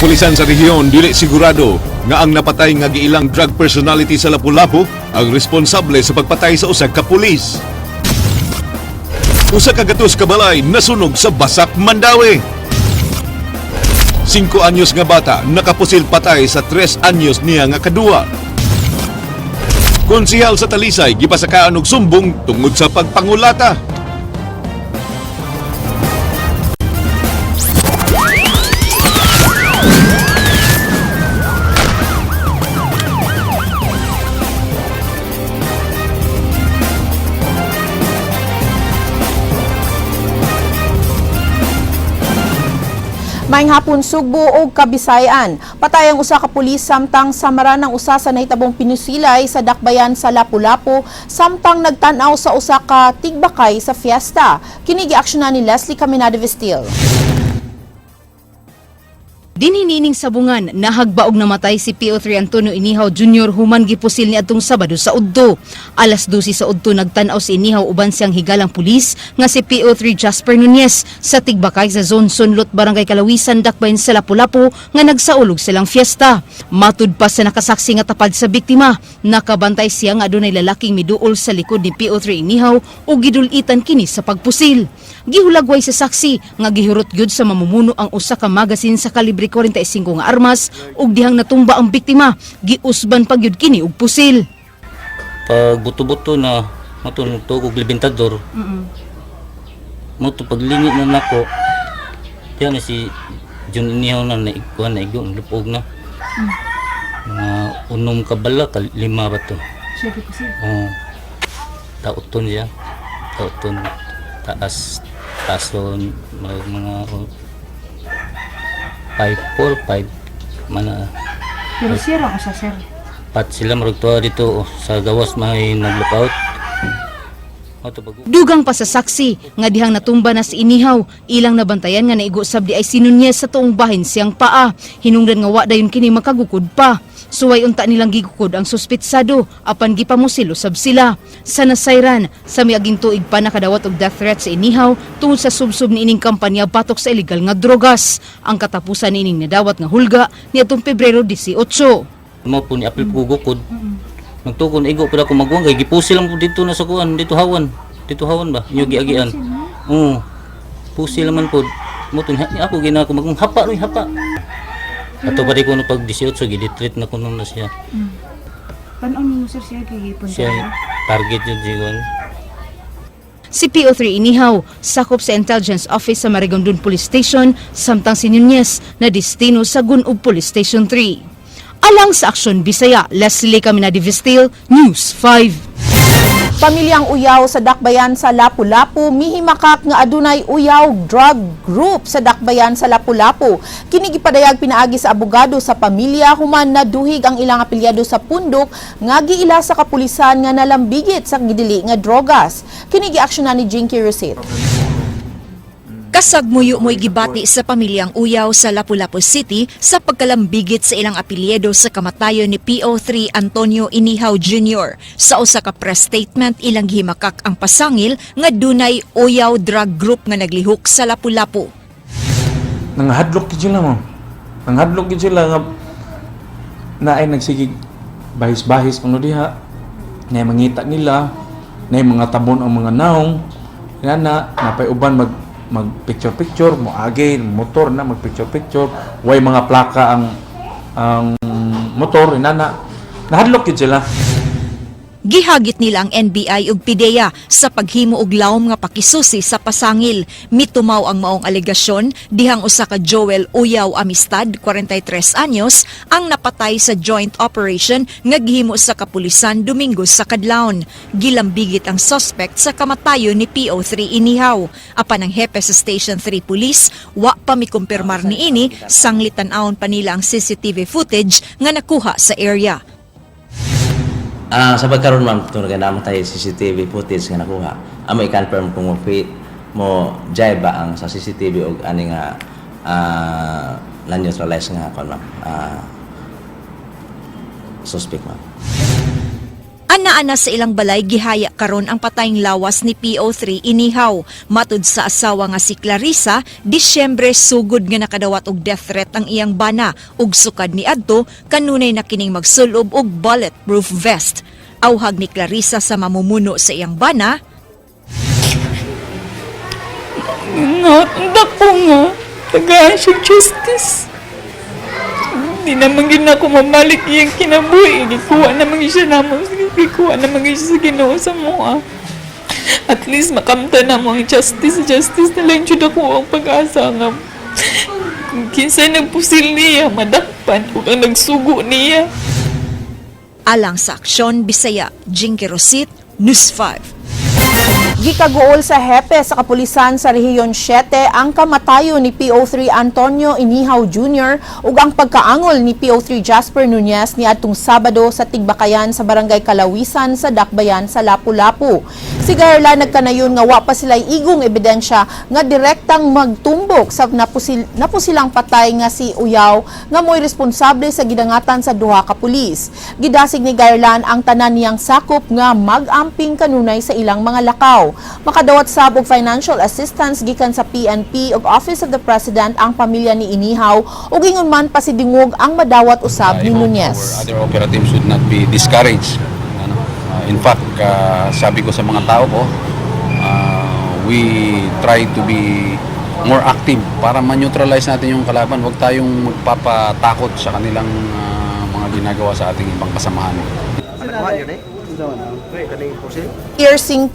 kapulisan sa rehiyon dili sigurado nga ang napatay nga giilang drug personality sa Lapu-Lapu ang responsable sa pagpatay sa usa ka pulis. Usa ka gatos ka balay nasunog sa Basak, Mandawi. 5 anyos nga bata nakapusil patay sa 3 anyos niya nga kaduwa. Konsehal sa Talisay gipasakaan og sumbong tungod sa pagpangulata. Maayong hapon Sugbo ug Kabisayan. Patay ang usa ka pulis samtang samaran ng usa sa nahitabong pinusilay sa dakbayan sa Lapu-Lapu samtang nagtan-aw sa usa ka tigbakay sa fiesta. Kini giaksyonan ni Leslie Caminado Vistil. Dinhinining sabungan, nahagbaog namatay si PO3 Antonio Inihaw Jr. human gipusil ni atong Sabado sa Udto. Alas 12 sa Udto nagtan-aw si Inihaw uban siyang higalang pulis nga si PO3 Jasper Nunez sa tigbakay sa Zone Sunlot, Barangay Kalawisan, dakbayan sa Lapu-Lapu nga nagsaulog silang fiesta. Matud pa sa nakasaksi nga tapad sa biktima, nakabantay siya nga adunay lalaking miduol sa likod ni PO3 Inihaw ug gidulitan kini sa pagpusil. Gihulagway sa saksi nga gihurot gyud sa mamumuno ang usa ka magasin sa kalibre 45 nga armas ug dihang natumba ang biktima, giusban pa gyud kini og pusil. Pag buto-buto na matulog og libintador. Mo to paglingi na nako. Diyan si Jun Inihaw na naigkuhan na igong lupog na. Unom ka bala ka 5 ba to? Sige pusil. Tauton siya. Tauton tason mga 5-4-5 mana. Pero siya ra sa sir. Pat sila marugtuwa dito sa gawas may nag-lookout. Dugang pa sa saksi nga dihang natumba na si Inihaw, ilang nabantayan nga naigo sabdi ay si Nunez sa tuong bahin siyang paa. Hinungdan nga wa dayon kini makagukod pa. Suway unta nilang gigukod ang suspitsado apan gipamusil usab sila. Sa nasayran, sa miaging tuig pa nakadawat og death threat sa Inihaw tungod sa subsub niining kampanya batok sa illegal nga drogas. Ang katapusan niining nadawat nga hulga niadtong Pebrero 18. Mo po ni apil ko gukod. Nagtukon igo pala ko magwang kay gipusil lang po dito na sa kuan, dito hawan ba? Inyo giagian. Pusil man po. Mo tun ako gina ko maghapa ri hapa. Ato pa di ko no pag 18 giditreat na kuno na siya. Paano mo sir siya gihipon? Siya target yun sigon. Si PO3 Inihaw, sakop sa Intelligence Office sa Marigondon Police Station, samtang si Nunez na destino sa Gunob Police Station 3. Alang sa Aksyon Bisaya, Leslie Caminado Vistil, News 5. Pamilyang uyaw sa dakbayan sa Lapu-Lapu mihimakak nga adunay uyaw drug group sa dakbayan sa Lapu-Lapu. Kini gipadayag pinaagi sa abogado sa pamilya human naduhig ang ilang apelyado sa pundok nga giila sa kapulisan nga nalambigit sa gidili nga drogas. Kini giaksyonan ni Jinky Rosit. Kasagmuyo mo'y gibati sa pamilyang uyaw sa Lapu-Lapu City sa pagkalambigit sa ilang apelyido sa kamatayon ni PO3 Antonio Inihaw Jr. Sa usa ka press statement, ilang himakak ang pasangil nga dunay uyaw drug group nga naglihok sa Lapu-Lapu. Nanghadlok gid sila mo. Nanghadlok gid sila nga naay nagsigig bahis-bahis kuno diha. Nay mangita nila, nay mga tabon ang mga naong. Yana napay uban mag picture mo agi motor na mag picture way mga plaka ang motor inana nahadlok gid sila. Gihagit nila ang NBI ug PIDEA sa paghimo og lawom nga pakisusi sa pasangil. Mitumaw ang maong alegasyon dihang usa ka Joel Uyaw Amistad, 43 anyos, ang napatay sa joint operation nga gihimo sa kapulisan Domingo sa kadlawon. Gilambigit ang suspect sa kamatayon ni PO3 Inihaw. Apan ang hepe sa Station 3 Police, wa pa mikumpirmar niini, sanglitan-awon pa nila ang CCTV footage nga nakuha sa area. Sa pagkaroon man ito naman tayo CCTV footage nga nakuha. Amo i-confirm kung mo jay ba ang sa CCTV o ani nga na-neutralize nga kon ma'am suspect ma'am. Ana-ana sa ilang balay gihaya karon ang patayng lawas ni PO3 inihaw. Matud sa asawa nga si Clarissa, Disyembre sugod nga nakadawat og death threat ang iyang bana ug sukad ni adto kanunay na kining magsulob og bulletproof vest. Awhag ni Clarissa sa mamumuno sa iyang bana, Natak ko nga. Tagaan siya justice. Hindi naman gina ako mamalik iyang kinabuhi. Gikuha naman siya naman. Gikuha naman siya sa Ginoo sa mga. At least makamta na mo ang justice. Justice na lang siya ako ang pag-asa nga. Kung kinsay nagpusil niya, madakpan. Kung ang nagsugo niya. alang sa aksyon Bisaya, Jinky Rosit, News 5. Gikaguol sa hepe sa kapulisan sa Rehiyon 7 ang kamatayo ni PO3 Antonio Inihaw Jr. ug ang pagkaangol ni PO3 Jasper Nunez niadtong Sabado sa Tigbakayan sa Barangay Kalawisan sa Dakbayan sa Lapu-Lapu. Si Garla nagkanayon nga wa pa sila'y igong ebidensya nga direktang magtumbok sa napusilang patay nga si Uyaw nga mo'y responsable sa gidangatan sa duha ka pulis. Gidasig ni Garlan ang tanan niyang sakop nga mag-amping kanunay sa ilang mga lakaw. Makadawat sab og financial assistance gikan sa PNP ug Office of the President ang pamilya ni Inihaw ug ingon man pasidingog ang madawat usab ni Nunez. Other operatives should not be discouraged. In fact, sabi ko sa mga tao ko, we try to be more active para ma-neutralize natin yung kalaban. Huwag tayong magpapatakot sa kanilang mga ginagawa sa ating ibang kasamahan. Year 5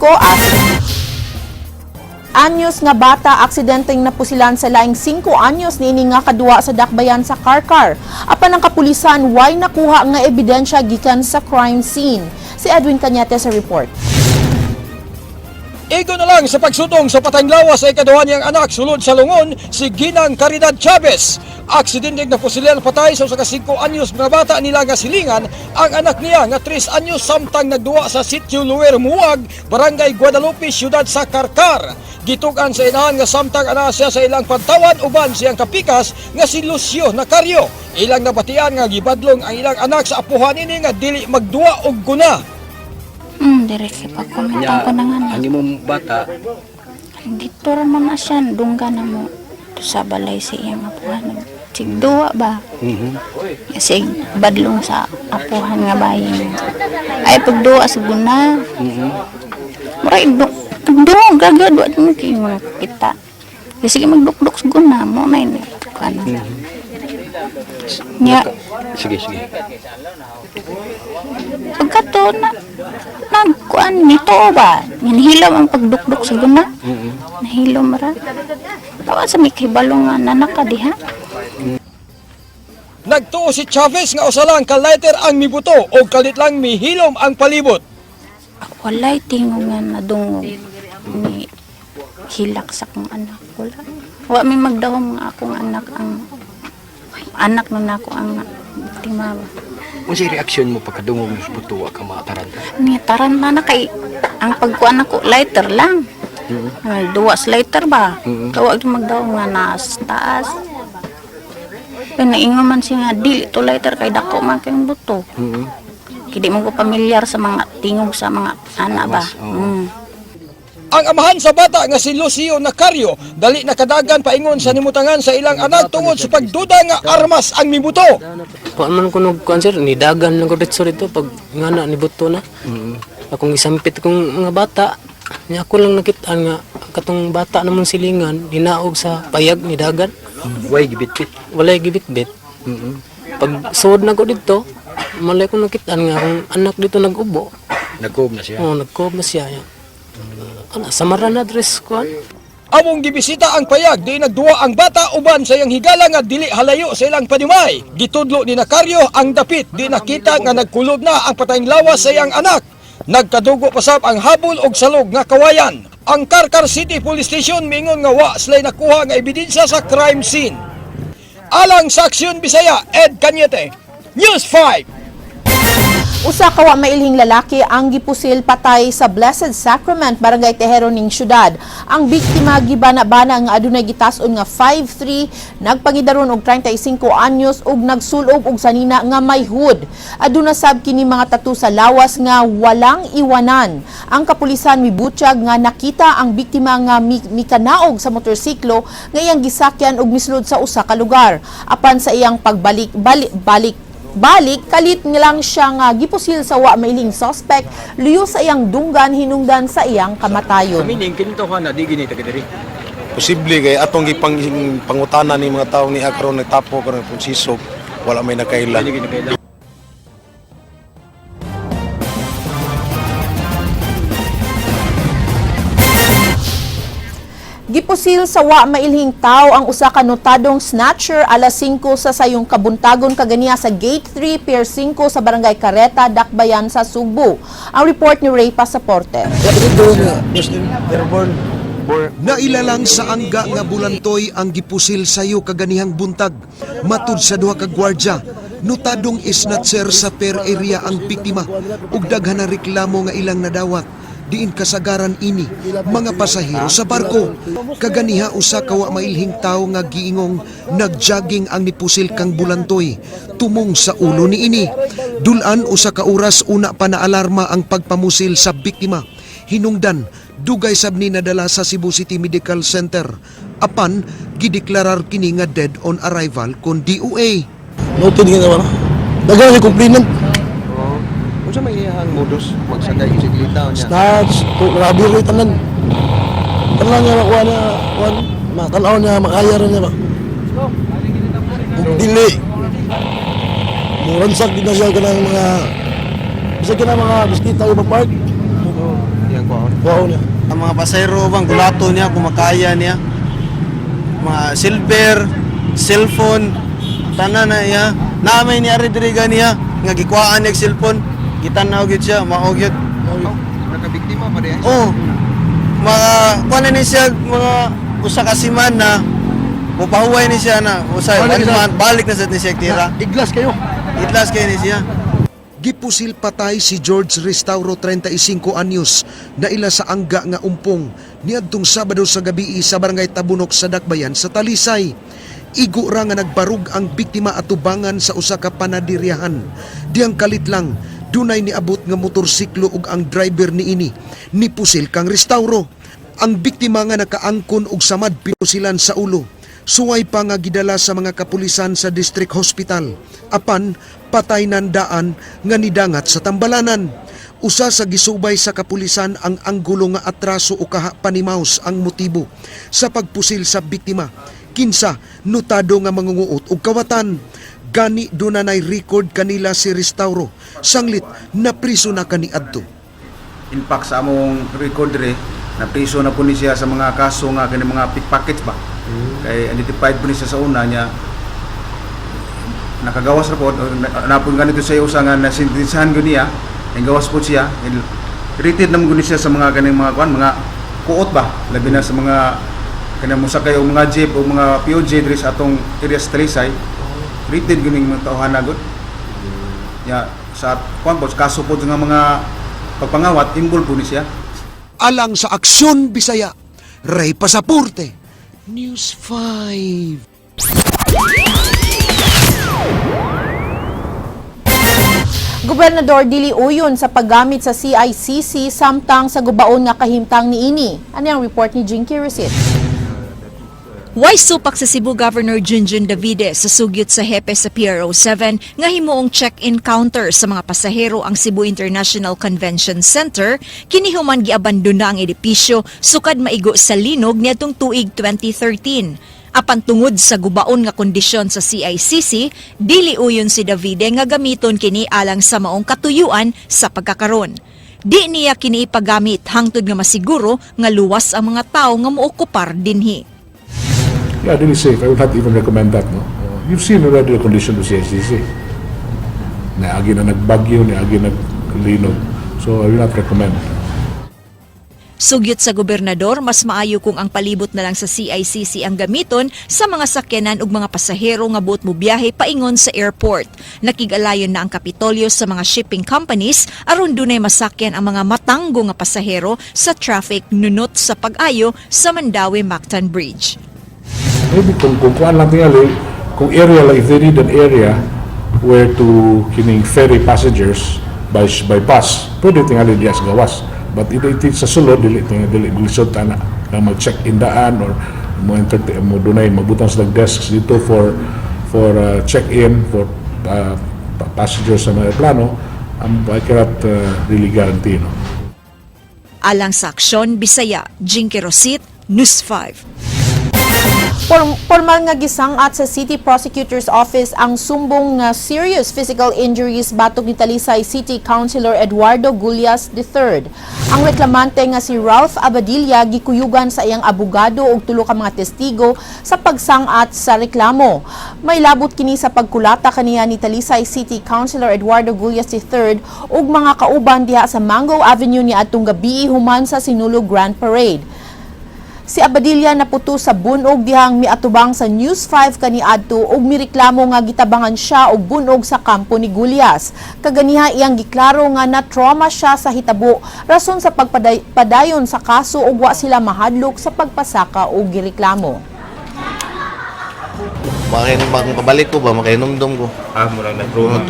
anyos nga bata aksidenteng napusilan sa laing 5 anyos niini nga kadua sa Dakbayan sa Karkar. Apan ang kapulisan way nakuha nga ebidensya gikan sa crime scene. Si Edwin Cañete sa report. Igo na lang sa pagsutong sa patayng lawas sa ikaduha niyang anak sulod sa Lungon, si Ginang Caridad Chavez. Aksidenteng napusilan patay sa 5 anyos nga bata nila nga silingan ang anak niya nga 3 anyos samtang nagduwa sa Sitio Luer Muwag, Barangay Guadalupe, Siyudad sa Karkar. Gitugan sa inahan nga samtang ana siya sa ilang pantawan uban siyang kapikas nga si Lucio Nacario. Ilang nabatian nga gibadlong ang ilang anak sa apuhan ini nga dili magduwa og guna. Direk pagkumitang ko na nga na. Ang imong bata, Dito raman na siya, dungga na mo. Sa balay si iyang apuhan. Sigduwa ba? Kasi badlong sa apuhan nga bayan. Ay pagduwa sa guna. Maray, dungga, gagadwa mo kayo kita. Kasi magdukduk sa guna mo na yun. Nya, sige. pagkato na nagkuan nito ba? Nahilom ang pagdukduk sa guna. Nahilom ra. Tawa sa may kibalong nga nanaka diha. Nagtuo si Chavez nga usalang ka-lighter ang mibuto o kalit lang mihilom ang palibot. Walay tingog nga nadungog ni hilak sa kong anak. Wa may magdahom nga akong anak ang anak na nako ang biktima ba. Ano si reaksyon mo pagkadungog mo sa buto ka mataranta? Ni taranta na kay ang pagkuan ako lighter lang. Duwas lighter ba? Tawag yung magdahom nga nas taas. Pinaingon man siya nga dili to lighter kay dako man kayong buto. Kidi mo ko pamilyar sa mga tingog sa mga anak ba. Ang amahan sa bata nga si Lucio Nacario dali nakadagan paingon sa nimutangan sa ilang anak tungod sa pagduda nga armas ang mibuto. Paan man ko nag-cancer, nidagan lang ko dito pag nga na, nibuto na. Akong isampit kong mga bata, niya ako lang nakita nga katong bata namang silingan, dinaog sa payag, nidagan. Walay gibit-bit. Walay gibit-bit. Pag suod na ko dito, malay ko nakita nga akong anak dito nag-ubo. Nagkoob na siya. Oo, nagkoob na siya. Samaran na dress ko. Among gibisita ang payag di nagduwa ang bata uban sa iyang higala nga dili halayo sa ilang panimay. Gitudlo ni Nacario ang dapit di nakita nga nagkulob na ang patayng lawas sa iyang anak. Nagkadugo pasab ang habol og salog nga kawayan. Ang Karkar City Police Station mingon nga wa sila'y nakuha nga ebidensya sa crime scene. Alang sa Aksyon Bisaya, Ed Cañete, News 5. Usa ka wa mailhing lalaki ang gipusil patay sa Blessed Sacrament, Barangay Tejero ning syudad. Ang biktima gibana-bana nga adunay gitas-on nga 5'3", nagpangidaron og 35 anyos ug nagsulob og sanina nga may hood. Aduna sab kini mga tattoo sa lawas nga walang iwanan. Ang kapulisan mibutyag nga nakita ang biktima nga mikanaog sa motorsiklo nga iyang gisakyan ug misulod sa usa ka lugar. Apan sa iyang pagbalik kalit nilang siya nga gipusil sa wa mailing suspect, luyo sa iyang dunggan hinungdan sa iyang kamatayon. Meaning, kinito ka na, di gini taga-diri. Posible kay atong pangutana ni mga tao ni karon nagtapo karon kung sisog wala may nakaila. Gipusil sa wa mailhing tao ang usa ka notadong snatcher alas 5 sa sayong kabuntagon kaganiya sa Gate 3 Pier 5 sa Barangay Careta, Dakbayan sa Subo. Ang report ni Ray Pasaporte. Nailalang sa angga nga bulantoy ang gipusil sayo kaganihang buntag. Matud sa duha ka gwardiya, notadong snatcher sa Pier area ang biktima ug daghan na reklamo nga ilang nadawat. Diin kasagaran ini mga pasahero sa barko. Kaganiha usa ka wa mailhing tao nga giingong nagjogging ang nipusil kang bulantoy tumong sa ulo ni ini. Dulan usa ka oras una pa na alarma ang pagpamusil sa biktima. Hinungdan dugay sab ni nadala sa Cebu City Medical Center. Apan gideklarar kini nga dead on arrival kon DOA. Noted nga naman. Dagan ni complainant. Kung sa may iyahang modus, magsagay yung siglitaw niya. Snatch, grabe rin tanan. Tanan niya makuha niya, matanaw niya, makaya rin niya ba. Dili. Muransak din na siya ka ng mga, bisa ka ng mga biskita yung park. Yan ko ako. Wow niya. Ang mga pasayro bang gulato niya, kumakaya niya. Mga silver, cellphone, tanan na niya. Naamay niya rin niya, nga gikwaan niya cellphone. Gitanaw gyud siya, mao gyud. Nakabiktima pa rin. Oh. Mga kuan ni siya mga usa ka siman na mupahuway ni siya na usa balik na sa ni siya tira. Iglas kayo. Iglas kayo ni siya. Gipusil patay si George Restauro 35 anyos na ila sa angga nga umpong niadtong Sabado sa gabi sa Barangay Tabunok sa Dakbayan sa Talisay. Igo ra nga nagbarug ang biktima atubangan sa usa ka panadiryahan. Diyang kalit lang dunay niabot nga motorsiklo ug ang driver niini nipusil kang Restauro. Ang biktima nga nakaangkon og samad pinusilan sa ulo. Suway pa nga gidala sa mga kapulisan sa District Hospital. Apan patay nandaan nga nidangat sa tambalanan. Usa sa gisubay sa kapulisan ang anggulo nga atraso o kaha panimaos ang motibo sa pagpusil sa biktima. Kinsa notado nga mangunguot og kawatan. Gani dunanay record kanila si Restauro. Sanglit na priso na kaniadto. In fact sa among record re na priso na po ni siya sa mga kaso nga kani mga pickpockets ba. Kay identified po ni siya sa una niya nakagawas ra po napon ganito sa usa nga nasintinsahan gud niya ang gawas po siya rated naman gud siya sa mga kaning mga kuan mga kuot ba labi na sa mga kanang musakay o mga jeep o mga POJ diri sa atong area sa Talisay rated gud ning mga tawhan agud ya sa kuan po kaso po nga mga pagpangawat involved po ni siya. Alang sa Aksyon Bisaya, Ray Pasaporte, News 5. Gobernador dili uyon sa paggamit sa CICC samtang sa gubaon nga kahimtang niini. Ano ang report ni Jinky Recit? Way supak sa Cebu Governor Junjun Davide sa sugyot sa hepe sa PRO7 nga himuong check-in counter sa mga pasahero ang Cebu International Convention Center kini human giabandona ang edipisyo sukad maigo sa linog niadtong tuig 2013. Apan tungod sa gubaon nga kondisyon sa CICC, dili uyon si Davide nga gamiton kini alang sa maong katuyuan sa pagkakaron. Di niya kini ipagamit hangtod nga masiguro nga luwas ang mga tawo nga mookupar dinhi. Yeah, really safe. I would not even recommend that. No, you've seen already the condition of CICC. Naagi na nagbagyo, naagi naglinog. So I will not recommend. Sugyot sa gobernador, mas maayo kung ang palibot na lang sa CICC ang gamiton sa mga sakyanan ug mga pasahero nga buot mo biyahe paingon sa airport. Nakigalayon na ang Kapitolyo sa mga shipping companies aron dunay masakyan ang mga matanggo nga pasahero sa traffic nunot sa pag-ayo sa Mandawi-Mactan Bridge. Maybe kung kuan lang tingali, kung area like if they need an area where to kining ferry passengers by bus, pwede tingali diya sa gawas. But iti sa sulod dili lisod ana na mag-check-in daan or mo dunay mabutang sa desks dito for check-in for passengers sa mga plano. I cannot really guarantee, no. Alang sa aksyon, Bisaya, Jinky Rosit, News 5. Formal nga gisangat sa City Prosecutor's Office ang sumbong nga serious physical injuries batok ni Talisay City Councilor Eduardo Gullias III. Ang reklamante nga si Ralph Abadilla gikuyugan sa iyang abogado ug tulo ka mga testigo sa pagsangat sa reklamo. May labot kini sa pagkulata kaniya ni Talisay City Councilor Eduardo Gullias III ug mga kauban diha sa Mango Avenue ni adtong gabii human sa Sinulog Grand Parade. Si Abadilla naputo sa bunog dihang miatubang sa News 5 kaniadto ug mireklamo nga gitabangan siya og bunog sa kampo ni Gullias. Kaganiha iyang giklaro nga na-trauma siya sa hitabo rason sa pagpadayon sa kaso ug wa sila mahadlok sa pagpasaka og gireklamo. Makabalik ko ba, makainomdom ko. Murang na-trauma.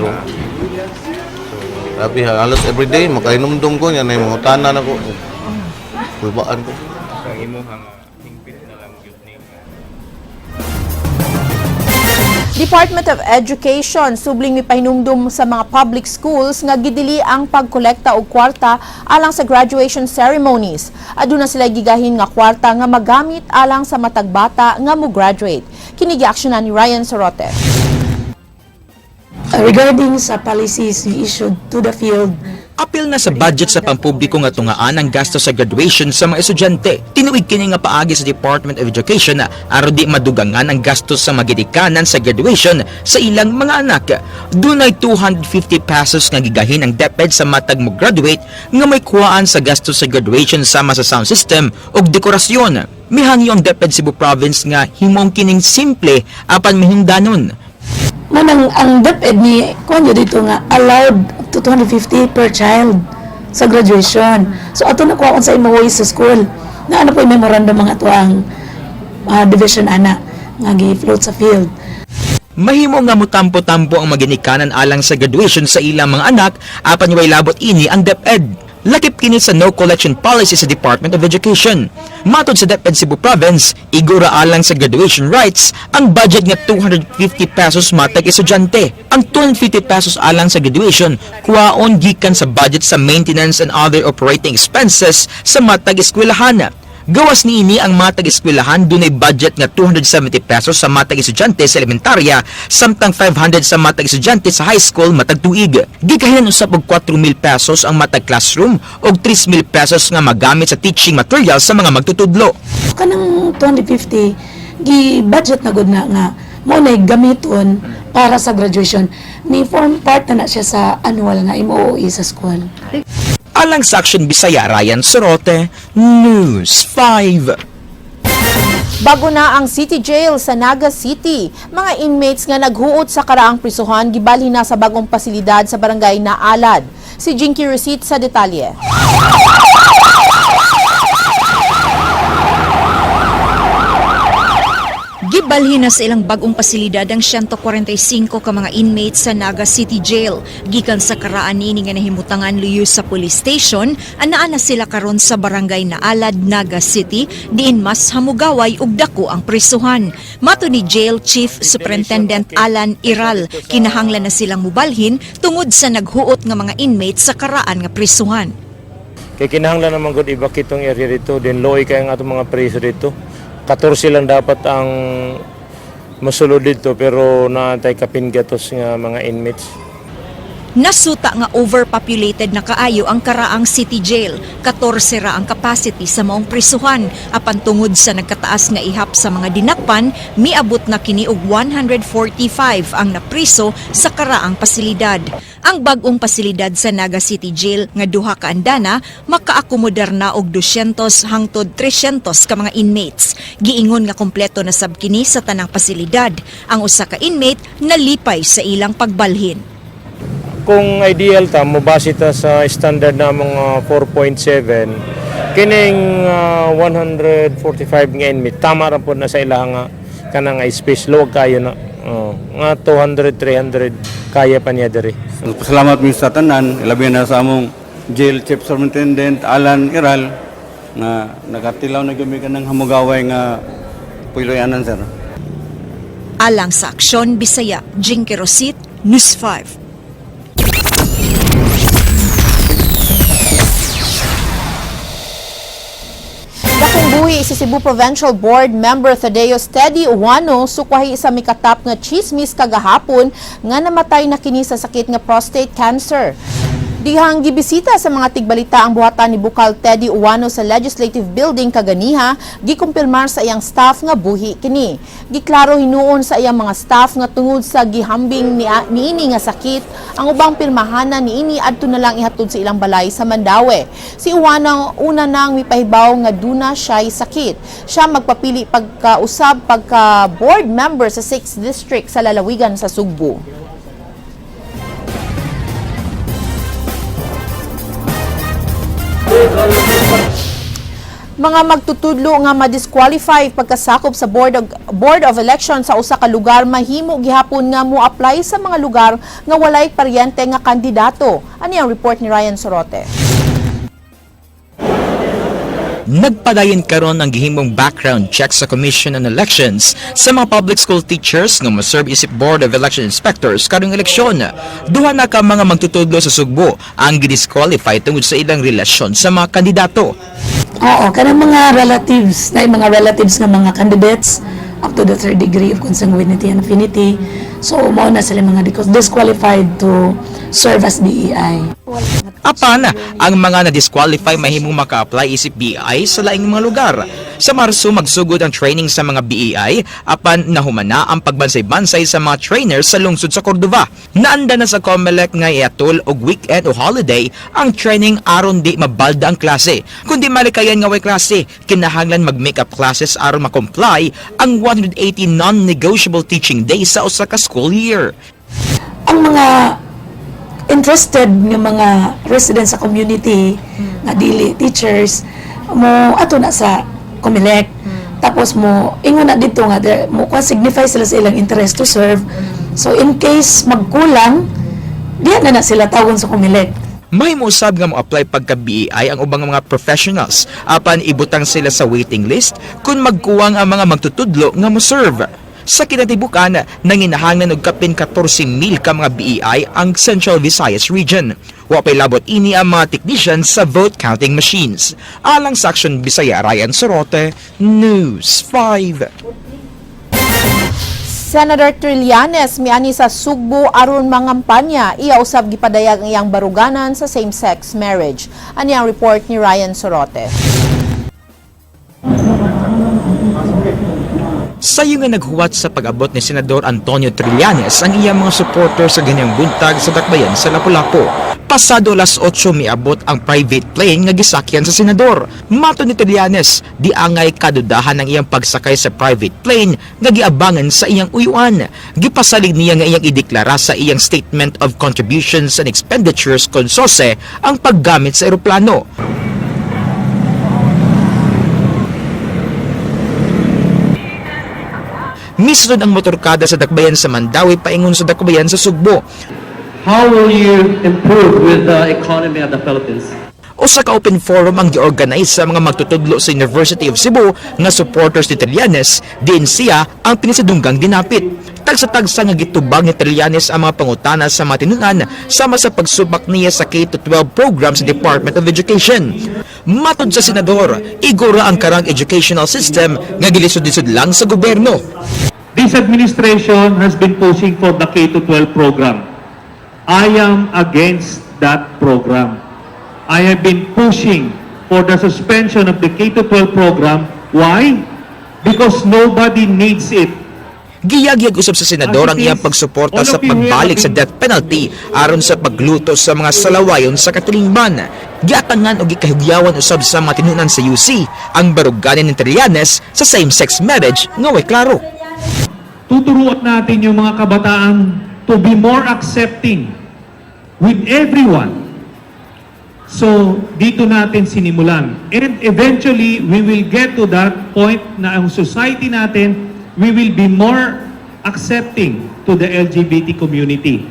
Grabe, halos everyday, makainomdom ko. Yan ay mga tanan ako. Kulbaan ko. Department of Education subling mipahinumdum sa mga public schools nga gidili ang pagkolekta og kwarta alang sa graduation ceremonies. Aduna sila gigahin nga kwarta nga magamit alang sa matag bata nga mo graduate. Kini gi-aksyonan ni Ryan Sorote. Regarding sa policies we issued to the field, apil na sa budget sa pampubliko nga tungaan ang gasto sa graduation sa mga estudyante. Tinuig kini nga paagi sa Department of Education aron di madugangan ang gasto sa magidikanan sa graduation sa ilang mga anak. Dunay 250 pesos nga gigahin ang DepEd sa matag mo graduate nga may kuhaan sa gasto sa graduation sama sa sound system ug dekorasyon. Mihangi ang DepEd Cebu Province nga himong kining simple apan mahingdanon. manang ang DepEd ni konyo dito nga allowed up to 250 per child sa graduation. So ato na kuha sa imahoy sa school na ano po yung memorandum mga tuang division ana nga gi-float sa field. Mahimo nga mutampo-tampo ang maginikanan alang sa graduation sa ilang mga anak apan way labot ini ang DepEd. Lakip kini sa no collection policy sa Department of Education. Matod sa DepEd Cebu Province, igura alang sa graduation rights ang budget nga 250 pesos matag estudyante. Ang 250 pesos alang sa graduation kuhaon gikan sa budget sa maintenance and other operating expenses sa matag eskwelahan. Gawas ni ini ang matag eskwelahan dunay budget nga 270 pesos sa matag estudyante sa elementarya samtang 500 sa matag estudyante sa high school matag tuig. Gikahinan usab og 4,000 pesos ang matag classroom ug 3,000 pesos nga magamit sa teaching materials sa mga magtutudlo. Kanang 250 gi-budget na gud na nga mo na gamiton para sa graduation ni form part na siya sa annual nga MOE sa school. Alang sa Action Bisaya, Ryan Sorote, News 5. Bago na ang City Jail sa Naga City, mga inmates nga naghuot sa karaang prisuhan gibalhin na sa bagong pasilidad sa barangay Naalad. Si Jinky Receipt sa detalye. Gibalhin na sa ilang bagong pasilidad ang 145 ka mga inmates sa Naga City Jail. Gikan sa karaan nini nga nahimutangan luyo sa police station, anaa na sila karon sa barangay Naalad, Naga City, diin mas hamugaway ug dako ang prisuhan. Mato ni Jail Chief Superintendent Alan Iral, kinahanglan na silang mubalhin tungod sa naghuot nga mga inmates sa karaan nga prisuhan. Kay kinahanglan naman gud ibakit tong area dito, din loy kay ang atong mga preso dito. 14 lang dapat ang masulod dito pero naantay kapingatos nga mga inmates. Nasuta nga overpopulated na kaayo ang karaang city jail. 14 ra ang capacity sa maong prisuhan. Apan tungod sa nagkataas nga ihap sa mga dinakpan, miabot na kini og 145 ang napriso sa karaang pasilidad. Ang bag-ong pasilidad sa Naga City Jail nga duha ka andana makaakomodar na og 200 hangtod 300 ka mga inmates. Giingon nga kompleto na sab kini sa tanang pasilidad. Ang usa ka inmate nalipay sa ilang pagbalhin. Kung ideal ta, mabase ta sa standard na mga 4.7, kining 145 nga inmate, tama ra po na sa ilang nga kanang space, luwag kayo na. Nga 200, 300, kaya pa niya diri. Pasalamat mi sa tanan, ilabi na sa among jail chief superintendent Alan Iral, na nakatilaw na gami ka ng hamugaway nga puiloyanan, sir. Alang sa Aksyon, Bisaya, Jinky Rosit, News 5. Dakong buhi si Cebu Provincial Board Member Thaddeus Teddy Uwano sukwahi sa mikatap nga chismis kagahapon nga namatay na kini sa sakit nga prostate cancer. Dihang gibisita sa mga tigbalita ang buhatan ni Bukal Teddy Uwano sa Legislative Building kaganiha, gikumpirmar sa iyang staff nga buhi kini. Giklaro hinuon sa iyang mga staff nga tungod sa gihambing niini nga sakit, ang ubang pirmahanan niini adto na lang ihatod sa ilang balay sa Mandaue. Si Uwano una nang mipahibaw nga duna siya'y sakit. Siya magpapili pagkausab pagka board member sa 6th District sa lalawigan sa Sugbo. Mga magtutudlo nga ma-disqualify pagkasakop sa Board of Elections sa usa ka lugar mahimo gihapon nga mo-apply sa mga lugar nga walay paryente nga kandidato. Ani ang report ni Ryan Sorote. Nagpadayon karon ang gihimong background check sa Commission on Elections sa mga public school teachers nga moserve isip Board of Election Inspectors karong eleksyon. Duha na ka mga magtutudlo sa Sugbo ang gidisqualify tungod sa ilang relasyon sa mga kandidato. Oo, kanang mga relatives, na mga relatives ng mga candidates up to the third degree of consanguinity and affinity. So, mao na sila mga disqualified to serve as DEI. Apan, ang mga na-disqualify mahimong maka-apply isip BEI sa laing mga lugar. Sa Marso, magsugod ang training sa mga BEI, apan nahumana ang pagbansay-bansay sa mga trainers sa lungsod sa Cordova. Naanda na sa COMELEC nga iatol og weekend o holiday ang training aron di mabalda ang klase. Kundi malikayan nga way klase, kinahanglan mag-make-up classes aron makomply ang 180 non-negotiable teaching days sa usa ka school year. Ang mga interested ng mga residents sa community nga dili teachers mo ato na sa COMELEC, tapos mo ingon na dito nga mo signify sila sa ilang interest to serve. So in case magkulang diyan na sila tawgon sa COMELEC. May musab nga mo-apply pagka BEI ang ubang mga professionals apan ibutang sila sa waiting list kung magkuwang ang mga magtutudlo nga mo-serve. Sa kinatibukan, nanginahanglan og kapin 14,000 ka mga BEI ang Central Visayas Region. Wapay labot ini ang mga technicians sa vote counting machines. Alang sa Aksyon Bisaya, Ryan Sorote, News 5. Senator Trillanes miani sa Sugbo aron mangampanya, iya usab gipadayag ang iyang baruganan sa same-sex marriage. Ani ang report ni Ryan Sorote. Sayo nga naghuwat sa pag-abot ni Senador Antonio Trillanes ang iyang mga supporters sa ganyang buntag sa dakbayan sa Lapu-Lapu. Pasado alas 8 miabot ang private plane nga gisakyan sa senador. Mato ni Trillanes, di angay kadudahan ang iyang pagsakay sa private plane nga giabangan sa iyang uyuan. Gipasalig niya nga iyang ideklara sa iyang Statement of Contributions and Expenditures konsose ang paggamit sa eroplano. Misunod ang motorkada sa dakbayan sa Mandaue paingon sa dakbayan sa Sugbo. How will you improve with the economy of the Philippines? Usa ka open forum ang gi-organize sa mga magtutudlo sa University of Cebu nga supporters ni Trillanes, diin siya ang pinisadunggang dinapit. Tagsa-tagsa nga gitubag ni Trillanes ang mga pangutana sa mga tinunan sama sa pagsubak niya sa K-12 program sa Department of Education. Matod sa senador, igura ang karang educational system nga gilisod-lisod lang sa gobyerno. This administration has been pushing for the K-12 program. I am against that program. I have been pushing for the suspension of the K-12 program. Why? Because nobody needs it. Giyag-yag usab sa senador ang iyang pagsuporta sa pagbalik sa death penalty aron sa pagluto sa mga salawayon sa katilingban. Giatangan og gikahugyawan usab sa mga tinunan sa UC ang baruganan ng Trillanes sa same-sex marriage nga way klaro. Tuturuan natin yung mga kabataan to be more accepting with everyone. So, dito natin sinimulan. And eventually, we will get to that point na ang society natin, we will be more accepting to the LGBT community.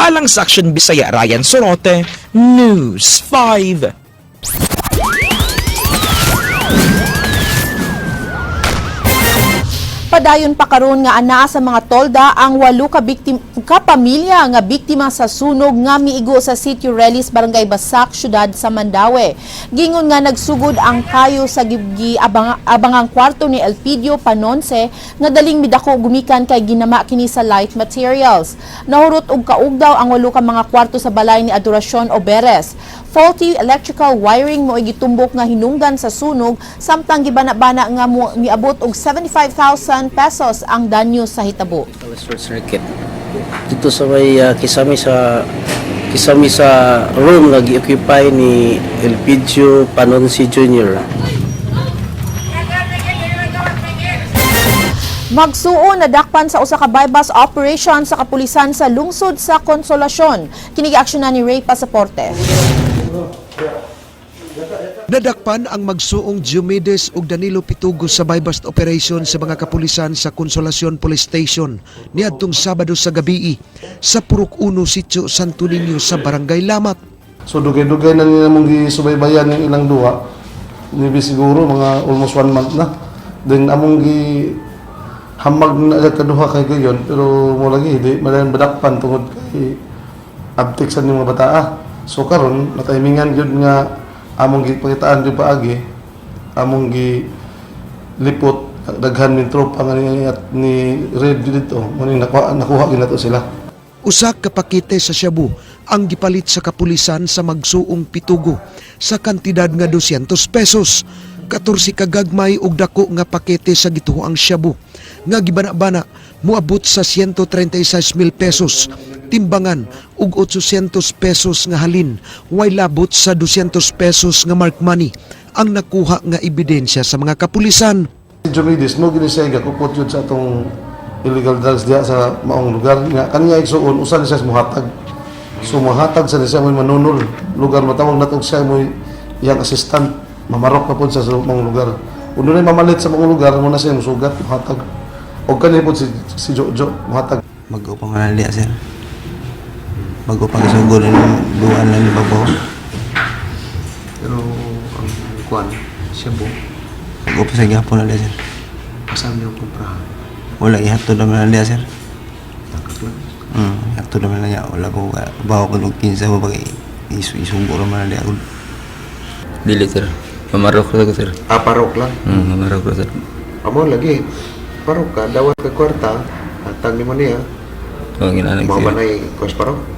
Alang sa Action Bisaya, Ryan Sorote, News 5. Padayon pa karon nga ana sa mga tolda ang 8 ka pamilya nga biktima sa sunog nga miigo sa Sitio Relis, Barangay Basak, Syudad sa Mandaue. Gingon nga nagsugod ang kayo sa abangang kwarto ni Elpidio Panonce nga daling midako gumikan kay ginama kini sa light materials. Nahurot og kaugdaw ang 8 ka mga kwarto sa balay ni Adoracion Oberes. Faulty electrical wiring mo gitumbok nga hinungdan sa sunog samtang gibana-bana nga miabot og 75,000 pesos ang danyo sa hitabo. Short circuit. Dito sa may kisami sa room nga gi-occupy ni Elpidio Panonce Jr. Magsuon na dakpan sa usa ka bypass operation sa kapulisan sa lungsod sa Konsolasyon. Kini gi-aksyonan ni Ray Pasaporte. Nadakpan ang magsuong Diomedes ug Danilo Pitugo sa bypass operation sa mga kapulisan sa Consolacion Police Station niadtong Sabado sa gabii sa Purok 1 Sitio Santo Niño sa Barangay Lamat. So dugay-dugay na nila mong gisubaybayan yung ilang duha. Maybe siguro mga almost 1 month na. Then among hamag na kaduha kay gayon pero mo lagi di madayon badakpan tungod kay abtik sa mga bataa. So karon natimingan jud nga among gipakitaan jud paagi among gilipot daghan min tropa nga ni Red dito mo nakuha ginato sila. Usa ka pakete sa shabu ang gipalit sa kapulisan sa magsuong Pitugo sa kantidad nga 200 pesos. 14 ka gagmay ug dako nga pakete sa gituoang shabu nga gibana-bana moabot sa 136,000 pesos. Timbangan ug 800 pesos nga halin, way labot sa 200 pesos nga mark money ang nakuha nga ebidensya sa mga kapulisan. Si Diomedes mo ginisega kupot yun sa atong illegal drugs diya sa maong lugar nga kaniya igsuon usa ni siya muhatag. So muhatag sa siya mo manunol lugar matawag natong siya mo iyang assistant mamarok pa pud sa maong lugar. Uno na mamalit sa maong lugar mo na siya musugat muhatag. Og kanhi pud si Jojo muhatag. Mag-upang na diya sir. Bago pang isugod ng duwan lang ni Babaw. Pero ang kuwan, siya po. Bago pa sa gapon na diya sir. Kasama niyo kumprahan. Wala ihatod naman na diya sir. Takak lang. Ihatod naman na niya. Wala ko bawa ko nung 15 mo bagay isugo naman na diya. Dili sir. Mamarok ko sir. Parok lang? Mamarok ko sir. Amo lagi. Parok ka, dawat ka kwarta. Hatang ni mo niya. Mga banay kwas parok.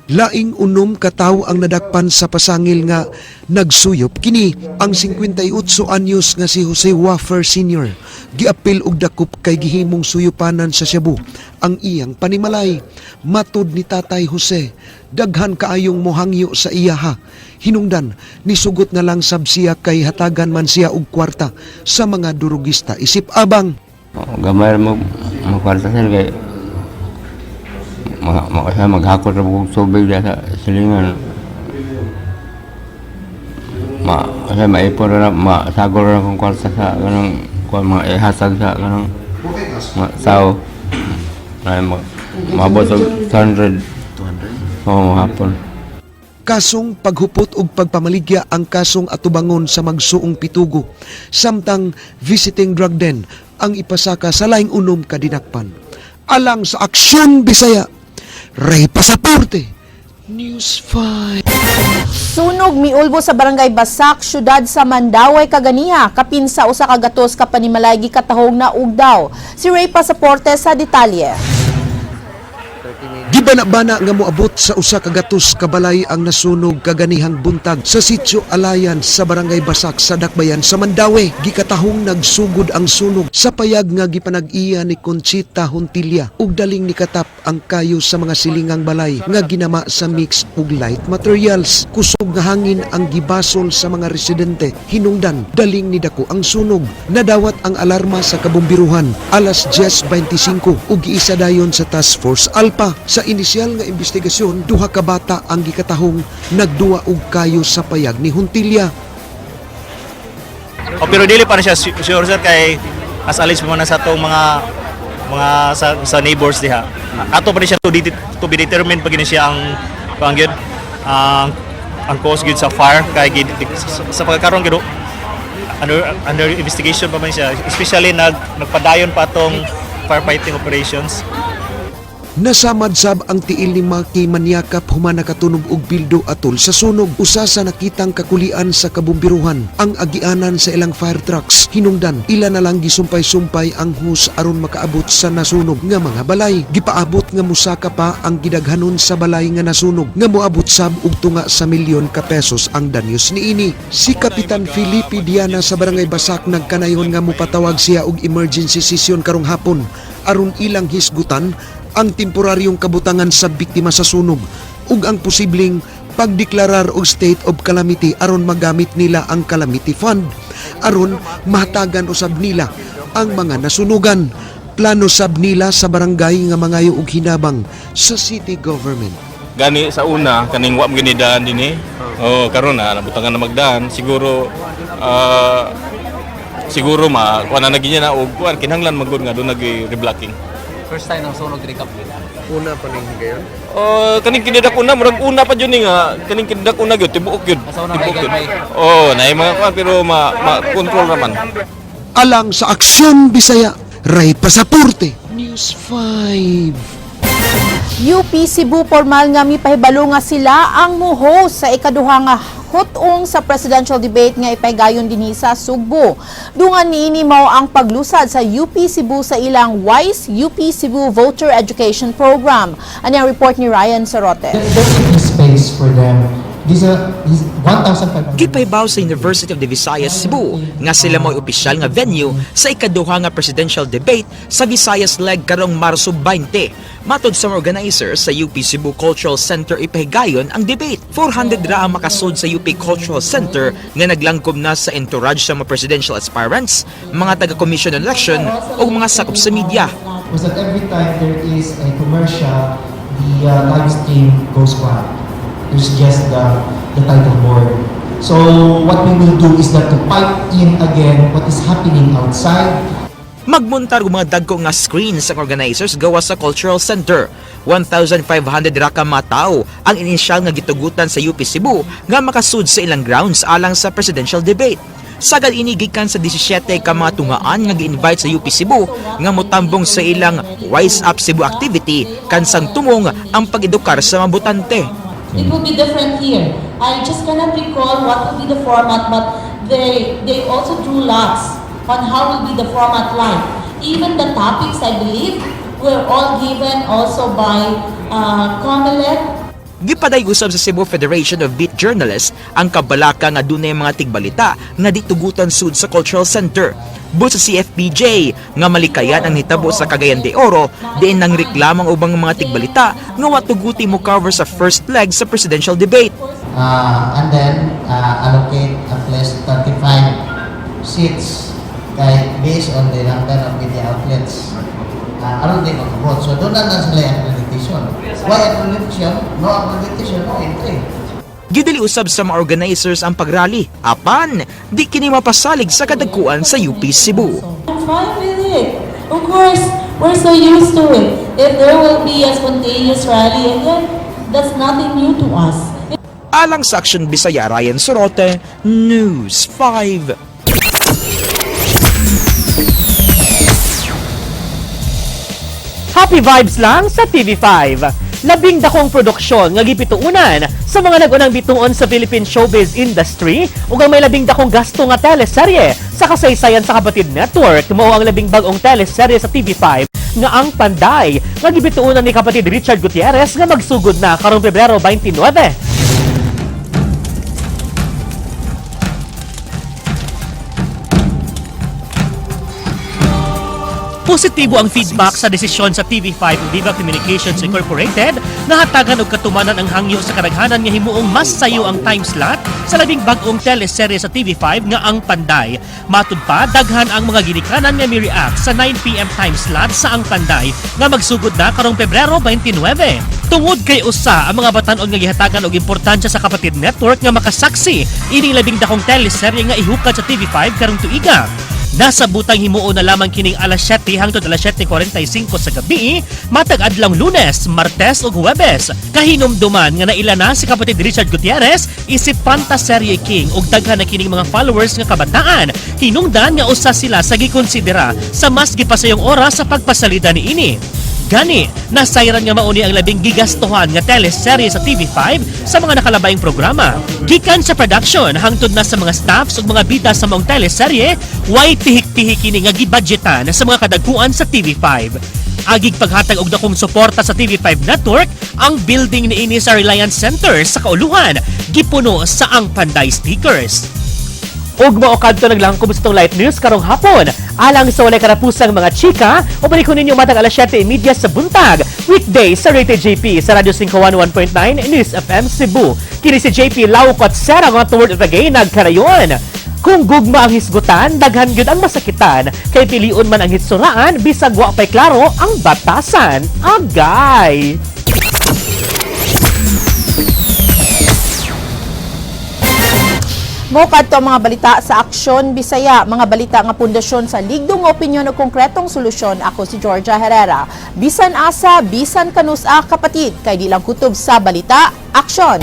Laing unom ka tawo ang nadakpan sa pasangil nga nagsuyop kini ang 58 anyos nga si Jose Waffer Sr. Giapil og dakop kay gihimong suyupanan sa Cebu ang iyang panimalay. Matod ni Tatay Jose, daghan kaayong mohangyo sa iyaha. Hinungdan nisugot na lang sab siya kay hatagan man siya og kwarta sa mga durugista isip abang. Gamay mo kwarta sir kay maghakot na kong tubig sa silingan. Kasi maipon na masagol na kong kwarta sa ganang mga ihatag sa ganang tao. Mabot sa 200. Oo, hapon. Kasong paghupot ug pagpamaligya ang kasong atubangon sa magsuong Pitugo. Samtang visiting drug den ang ipasaka sa laing unom ka dinakpan. Alang sa Aksyon Bisaya, Ray Pasaporte, News 5. Sunog miulbo sa Barangay Basak, Syudad sa Mandaue kaganiha, kapin sa usa ka gatos ka panimalay gikatahog na ugdaw. Si Ray Pasaporte sa detalye. Bana-bana nga moabot sa usa ka gatos ka balay ang nasunog kaganihang buntag sa Sitio Alayan sa Barangay Basak sa Dakbayan sa Mandawi. Gikatahong nagsugod ang sunog sa payag nga gipanag-iya ni Conchita Hontilia ug daling nikatap ang kayo sa mga silingang balay nga ginama sa mix ug light materials. Kusog nga hangin ang gibasol sa mga residente. Hinungdan daling ni dako ang sunog. Nadawat ang alarma sa kabombiruhan alas 10:25 ug giisa dayon sa Task Force Alpha. Sa inisyal nga investigasyon, duha ka bata ang gikatahong nagduwa og kayo sa payag ni Hontilia. Pero dili pa na siya sure sir kay as alis mo na sa itong mga sa neighbors diha. Ato pa rin siya to be determined pag siya ang pangyod ang cause gyud sa fire kay sa pagkakaroon gyud under investigation pa man siya, especially nagpadayon pa tong firefighting operations. Nasamadsab ang tiil ni Maki Manyakap human nakatunog og bildo atol sa sunog. Usa sa nakitang kakulian sa kabombiruhan ang agianan sa ilang fire trucks. Hinungdan ila na lang gisumpay-sumpay ang hus aron makaabot sa nasunog nga mga balay. Gipaabot nga musaka pa ang gidaghanon sa balay nga nasunog nga moabot sab og tunga sa milyon ka pesos ang danyos niini. Si Kapitan Felipe Diana sa Barangay Basak nagkanayon nga mopatawag siya og emergency session karong hapon aron ilang hisgutan ang temporaryong kabutangan sa biktima sa sunog ug ang posibleng pagdeklarar og state of calamity aron magamit nila ang calamity fund aron mahatagan usab nila ang mga nasunugan. Plano sab nila sa barangay nga mangayo og hinabang sa city government. Gani sa una kaning wa mo ginidaan dinhi. Karon na nabutangan na magdaan siguro siguro kuha na naginya na og kuan kinahanglan magud nga do nag-reblocking. First time ng sunog ni Kap. Una pa ning gayon? Kaning kinidak una murag una pa jud ni nga kaning kinidak una gyud tibuok gyud. Tibuok gyud. Naay mga kuan pero ma-control naman. Alang sa Aksyon Bisaya, Ray Pasaporte, News 5. UP Cebu formal nga mipahibalo nga sila ang mo-host sa ikaduha nga hutong sa presidential debate nga ipaygayon dinhi sa Sugbo. Dungan niini mao ang paglusad sa UP Cebu sa ilang WISE UP Cebu Voter Education Program. Ani ang report ni Ryan Sarote. Space for them. These 1,500. Gipaybaw sa University of the Visayas, Cebu nga sila mo'y opisyal nga venue sa ikaduha nga presidential debate sa Visayas Leg karong Marso 20. Matod sa mga organizer sa UP Cebu Cultural Center ipahigayon ang debate. 400 ra ang makasud sa UP Cultural Center nga naglangkob na sa entourage sa mga presidential aspirants, mga taga-commission on election o mga sakop sa media. Was that every time there is a commercial, the live stream goes by. There's just the title board. So what we will do is that to pipe in again what is happening outside. Magmuntar og mga dagko nga screen sa organizers gawa sa Cultural Center. 1,500 ra ka mataw ang inisyal nga gitugutan sa UP Cebu nga makasud sa ilang grounds alang sa presidential debate. Sagad ini gikan sa 17 ka mga tungaan nga gi-invite sa UP Cebu nga motambong sa ilang Wise Up Cebu activity kansang tumong ang pag-edukar sa mga botante. It will be different here. I just cannot recall what will be the format, but they also drew lots on how will be the format like. Even the topics, I believe, were all given also by COMELEC. Gipaday usab sa Cebu Federation of Beat Journalists ang kabalaka nga dunay mga tigbalita nga ditugutan sud sa Cultural Center. But sa CFPJ nga malikayan ang hitabo sa Cagayan de Oro diin nang reklamang ubang mga tigbalita nga watuguti mo cover sa first leg sa presidential debate. And then allocate at least 35 seats based on the number of media outlets. Aron din ang vote. So doon na sila yung accreditation. Why accreditation? No accreditation, no entry. Gidili usab sa mga organizers ang pagrally. Apan, di kini mapasalig sa kadagkuan sa UP Cebu. I'm fine with it. Of course, we're so used to it. If there will be a spontaneous rally again, that's nothing new to us. Alang sa Aksyon Bisaya, Ryan Sorote, News 5. Happy vibes lang sa TV5. Labing dakong produksyon nga gipituunan sa mga nag-unang bituon sa Philippine showbiz industry ug ang may labing dakong gasto nga teleserye sa kasaysayan sa Kapatid Network. Mao ang labing bag-ong teleserye sa TV5 nga ang Panday nga gibituonan ni kapatid Richard Gutierrez nga magsugod na karong Pebrero 29. Positibo ang feedback sa desisyon sa TV5 ug Viva Communications Incorporated na hatagan og katumanan ang hangyo sa kadaghanan nga himuong mas sayo ang time slot sa labing bag-ong teleserye sa TV5 nga ang Panday. Matud pa, daghan ang mga ginikanan nga mi-react sa 9 PM time slot sa ang Panday nga magsugod na karong Pebrero 29. Tungod kay usa ang mga batan-on nga gihatagan og importansya sa kapatid network nga makasaksi ining labing dakong teleserye nga ihukad sa TV5 karong tuiga. Nasa butang himuon na lamang kining alas 7 hangtod alas 7:45 sa gabi, matag adlang Lunes, Martes ug Huwebes. Kahinumduman nga naila na si kapatid Richard Gutierrez isip Pantaserye King ug daghan na kining mga followers nga kabataan. Hinungdan nga usa sila sa gikonsidera sa mas gipasayong oras sa pagpasalida ni ini. Gani, nasayran nga mauni ang labing gigastuhan nga teleserye sa TV5 sa mga nakalabayang programa. Gikan sa production, hangtod na sa mga staffs ug mga bida sa maong teleserye, way tihik-tihik kini nga gibudgetan sa mga kadagkuan sa TV5. Agig paghatag og dakong suporta sa TV5 network, ang building niini sa Reliance Center sa Kauluhan gipuno sa ang Panday stickers. Ug mao kadto naglangkob sa light news karong hapon. Alang sa walay karapusang mga chika, ubalikon ninyo matag alas 7:30 sa buntag, weekday sa Rated JP sa Radio 511.9 News FM Cebu. Kini si JP Laukot Sera nga toward of the gay nagkarayon. Kung gugma ang hisgutan, daghan gyud ang masakitan, kay piliun man ang hitsuraan bisag wa pay klaro ang batasan. Agay. Mokad to mga balita sa Aksyon Bisaya, mga balita nga pundasyon sa ligdong opinyon o konkretong solusyon. Ako si Georgia Herrera. Bisan asa, bisan kanusa kapatid, kay di lang kutob sa balita, aksyon!